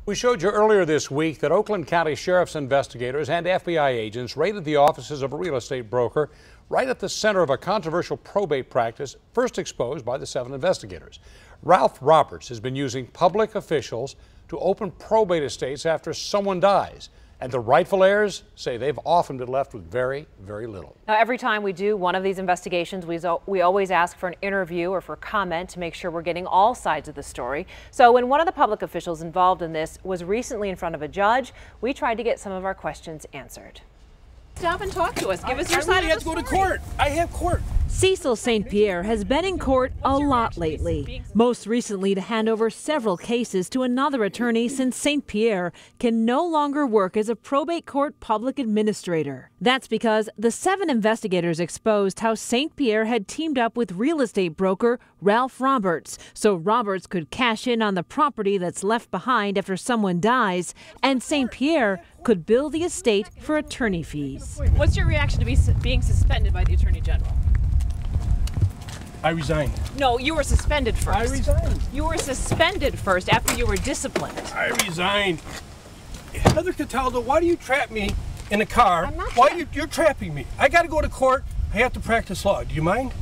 We showed you earlier this week that Oakland County Sheriff's investigators and FBI agents raided the offices of a real estate broker right at the center of a controversial probate practice first exposed by the 7 investigators. Ralph Roberts has been using public officials to open probate estates after someone dies. And the rightful heirs say they've often been left with very, very little. Now, every time we do one of these investigations, we always ask for an interview or for comment to make sure we're getting all sides of the story. So when one of the public officials involved in this was recently in front of a judge, we tried to get some of our questions answered. Stop and talk to us. Give us your side of the story. I have to go to court. I have court. Cecil St. Pierre has been in court a lot lately, most recently to hand over several cases to another attorney since St. Pierre can no longer work as a probate court public administrator. That's because the 7 investigators exposed how St. Pierre had teamed up with real estate broker Ralph Roberts, so Roberts could cash in on the property that's left behind after someone dies, and St. Pierre could bill the estate for attorney fees. What's your reaction to being suspended by the Attorney General? I resigned. No, you were suspended first. I resigned. You were suspended first after you were disciplined. I resigned. Heather Cataldo, why do you trap me in a car? I'm not You're trapping me. I got to go to court. I have to practice law. Do you mind?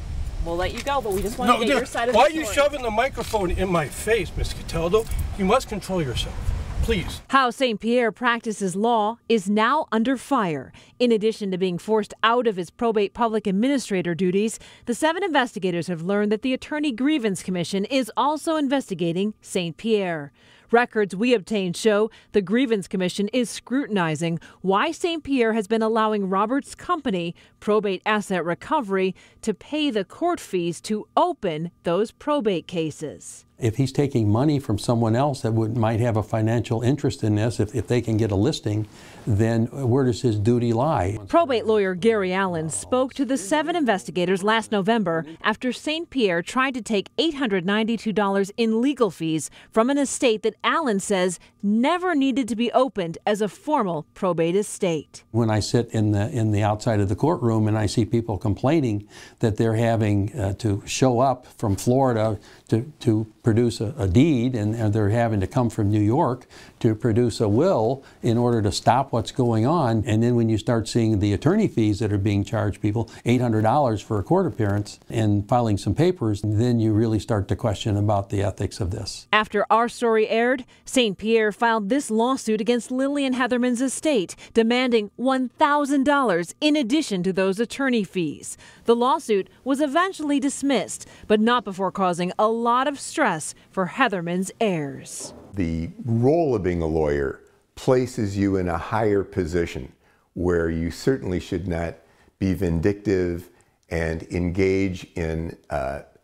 We'll let you go, but we just want to get your side of the story. story. Why are you shoving the microphone in my face, Miss Cataldo? You must control yourself. Please. How St. Pierre practices law is now under fire. In addition to being forced out of his probate public administrator duties, the 7 investigators have learned that the Attorney Grievance Commission is also investigating St. Pierre. Records we obtained show the Grievance Commission is scrutinizing why St. Pierre has been allowing Roberts' company, Probate Asset Recovery, to pay the court fees to open those probate cases. If he's taking money from someone else that might have a financial interest in this, if they can get a listing, then where does his duty lie? Probate lawyer Gary Allen spoke to the 7 investigators last November after St. Pierre tried to take $892 in legal fees from an estate that Allen says never needed to be opened as a formal probate estate. When I sit in the outside of the courtroom and I see people complaining that they're having to show up from Florida to produce a deed, and they're having to come from New York to produce a will in order to stop what's going on. And then when you start seeing the attorney fees that are being charged people, $800 for a court appearance and filing some papers, then you really start to question about the ethics of this. After our story aired, St. Pierre filed this lawsuit against Lillian Heatherman's estate, demanding $1,000 in addition to those attorney fees. The lawsuit was eventually dismissed, but not before causing a lot of stress for Heatherman's heirs. The role of being a lawyer places you in a higher position where you certainly should not be vindictive and engage in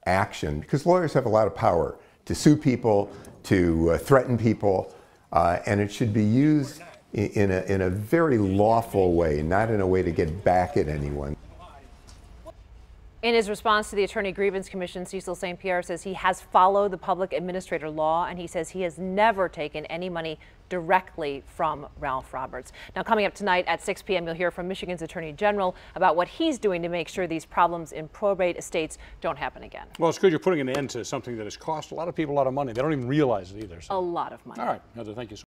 action, because lawyers have a lot of power to sue people, to threaten people, and it should be used in a very lawful way, not in a way to get back at anyone. In his response to the Attorney Grievance Commission, Cecil St. Pierre says he has followed the public administrator law, and he says he has never taken any money directly from Ralph Roberts. Now, coming up tonight at 6 p.m., you'll hear from Michigan's Attorney General about what he's doing to make sure these problems in probate estates don't happen again. Well, it's good you're putting an end to something that has cost a lot of people a lot of money. They don't even realize it either. So. A lot of money. All right, Heather, thank you so much.